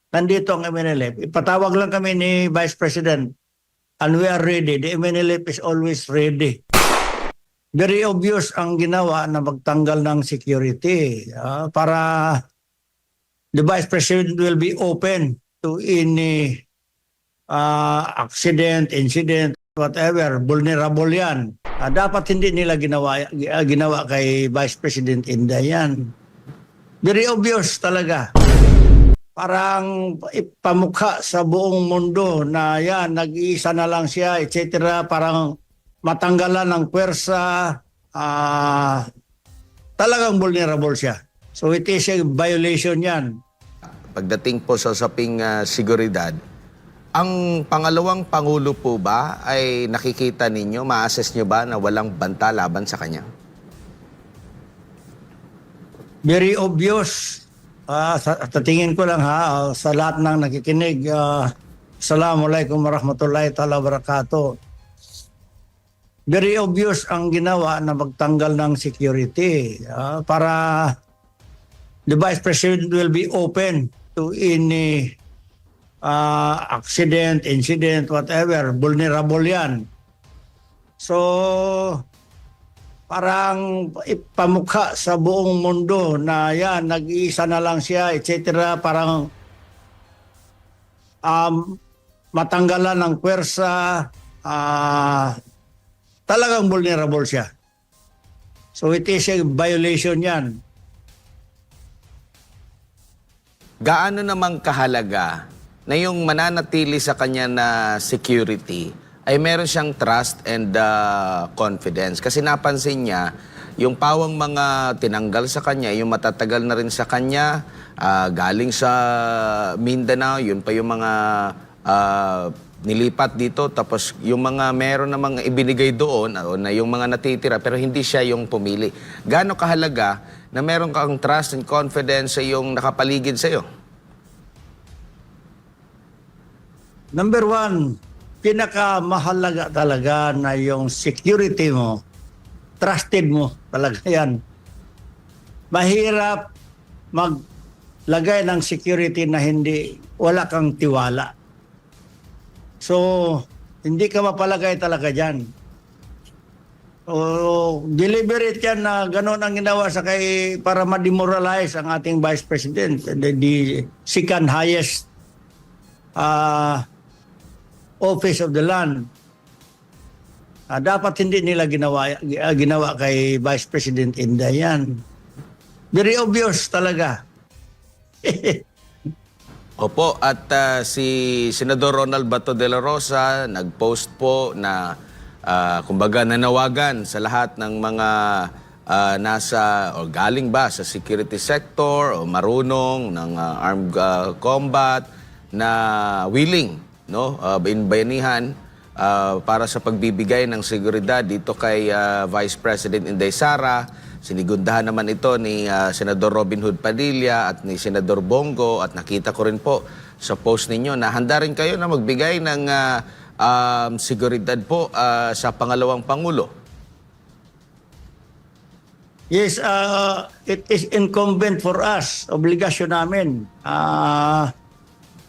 nandito ang MNLF. Ipatawag lang kami ni Vice President and we are ready. The MNLF is always ready. Very obvious ang ginawa na magtanggal ng security para the Vice President will be open to any accident, incident, whatever, vulnerable yan. Dapat hindi nila ginawa kay Vice President Inday yan. Very obvious talaga. Parang ipamukha sa buong mundo na yan, nag-iisa na lang siya, etc. Parang matanggalan ng pwersa, talagang vulnerable siya. So it is a violation yan. Pagdating po sa usaping seguridad, ang pangalawang Pangulo po ba ay nakikita ninyo, ma-assess nyo ba na walang banta laban sa kanya? Very obvious. Sa tingin ko lang sa lahat ng nakikinig, Assalamualaikum warahmatullahi ta'ala wabarakatuh. Very obvious ang ginawa na magtanggal ng security para the Vice President will be open to any accident, incident, whatever, vulnerable yan. So, parang ipamukha sa buong mundo na yan, nag-iisa na lang siya, etc. Parang matanggalan ng pwersa, talagang vulnerable siya. So it is a violation yan. Gaano namang kahalaga na yung mananatili sa kanya na security ay meron siyang trust and confidence? Kasi napansin niya, yung pawang mga tinanggal sa kanya, yung matatagal na rin sa kanya, galing sa Mindanao, yun pa yung mga nilipat dito, tapos yung mga meron namang ibinigay doon, na yung mga natitira, pero hindi siya yung pumili. Gaano kahalaga na meron kang trust and confidence sa yung nakapaligid sa'yo? Number one, pinakamahalaga talaga na yung security mo, trusted mo talaga yan. Mahirap maglagay ng security na wala kang tiwala. So, hindi ka mapalagay talaga dyan. So, deliberate yan na gano'n ang ginawa para ma-demoralize ang ating Vice President, the second highest office of the land. Dapat hindi nila ginawa kay Vice President Inday yan. Very obvious talaga. Opo, at si Senador Ronald Bato de la Rosa nag-post po na kumbaga nanawagan sa lahat ng mga nasa o galing ba sa security sector o marunong ng armed combat na willing, no, bayanihan para sa pagbibigay ng seguridad dito kay Vice President Inday Sara. Sinigundahan naman ito ni Senador Robin Hood Padilla at ni Senador Bongo, at nakita ko rin po sa post ninyo na handa rin kayo na magbigay ng seguridad po sa pangalawang Pangulo. Yes, it is incumbent for us, obligasyon namin.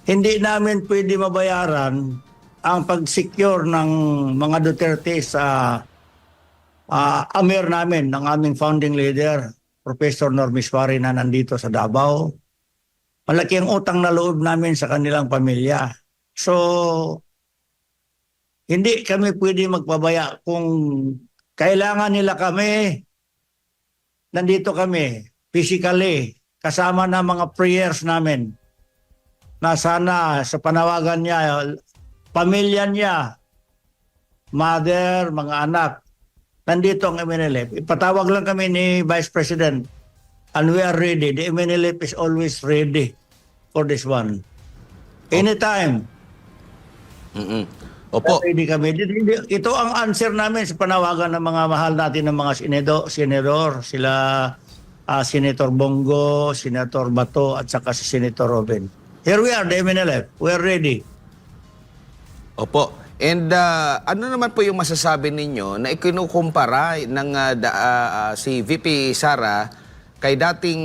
Hindi namin pwede mabayaran ang pag-secure ng mga Duterte sa amir namin, ng aming founding leader, Professor Normis Suarez, na nandito sa Davao. Malaki ang utang na loob namin sa kanilang pamilya. So, hindi kami pwede magpabaya. Kung kailangan nila kami, nandito kami, physically, kasama na mga prayers namin, na sana sa panawagan niya, pamilya niya, mother, mga anak, nandito ang MNLF. Ipatawag lang kami ni Vice President and we are ready. The MNLF is always ready for this one. Anytime. Opo. Ready kami. Ito ang answer namin sa panawagan ng mga mahal natin ng mga senador. Sila Senator Bongo, Senator Bato, at saka si Senator Robin. Here we are, the MNLF. We are ready. Opo. And ano naman po yung masasabi ninyo na ikinukumpara ng si VP Sara kay dating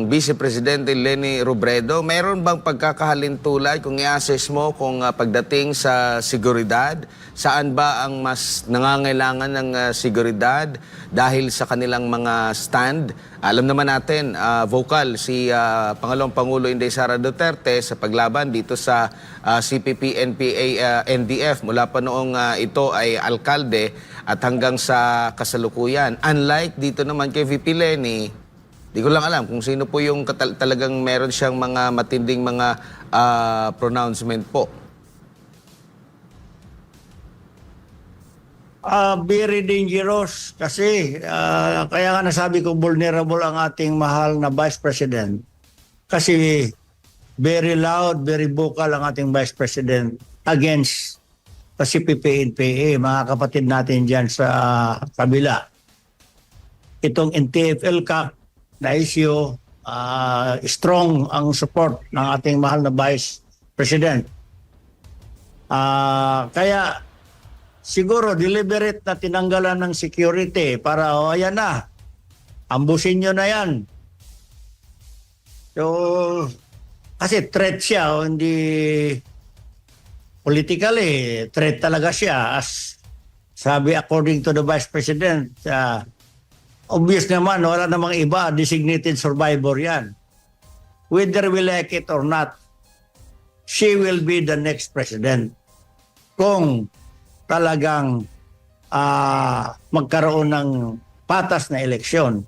Vice Presidente Leni Robredo, mayroon bang pagkakahalintulad kung i-assess mo kung pagdating sa seguridad, saan ba ang mas nangangailangan ng seguridad dahil sa kanilang mga stand? Alam naman natin, vocal si Pangalawang Pangulo Inday Sara Duterte sa paglaban dito sa CPP, NPA, NDF mula pa noong ito ay alkalde at hanggang sa kasalukuyan. Unlike dito naman kay VP Leni, di ko lang alam kung sino po yung talagang meron siyang mga matinding mga pronouncement po. Very dangerous kasi kaya nga nasabi ko vulnerable ang ating mahal na Vice President. Kasi very loud, very vocal ang ating Vice President against sa CPP, NPA, mga kapatid natin dyan sa kabila. Itong NTF-ELCAC na issue, strong ang support ng ating mahal na Vice President. Kaya siguro deliberate na tinanggalan ng security para ayan na, ambusin nyo na yan. So, kasi threat siya, hindi politically, threat talaga siya. As sabi according to the Vice President, obvious naman, wala namang iba, designated survivor yan. Whether we like it or not, she will be the next president. Kung talagang magkaroon ng patas na eleksyon.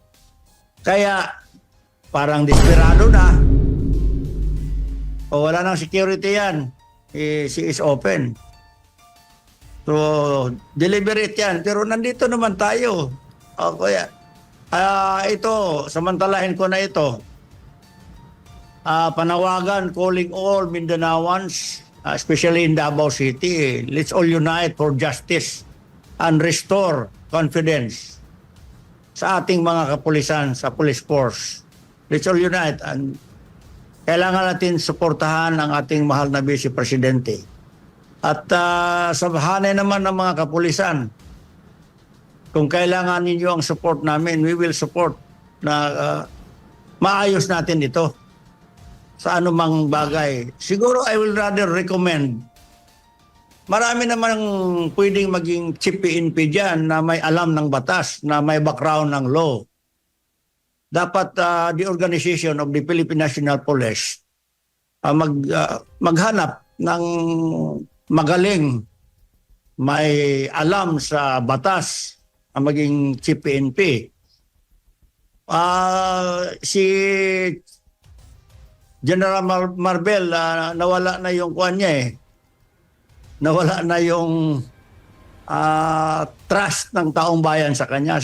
Kaya parang desperado na. O wala nang security yan. She is open. So, deliberate yan. Pero nandito naman tayo. O kaya, ito, samantalahin ko na ito. Panawagan, calling all Mindanaoans, especially in Davao City, let's all unite for justice and restore confidence sa ating mga kapulisan, sa police force. Let's all unite and kailangan natin suportahan ang ating mahal na Vice Presidente. At sa hanay naman ng mga kapulisan, kung kailangan ninyo ang support namin, we will support na maayos natin ito sa anumang bagay. Siguro I will rather recommend, marami namang pwedeng maging chief PNP dyan na may alam ng batas, na may background ng law. Dapat the organization of the Philippine National Police maghanap ng magaling, may alam sa batas ang maging chief PNP. Si General Marbel, nawala na yung kuwan niya eh. Nawala na yung trust ng taong bayan sa kanya.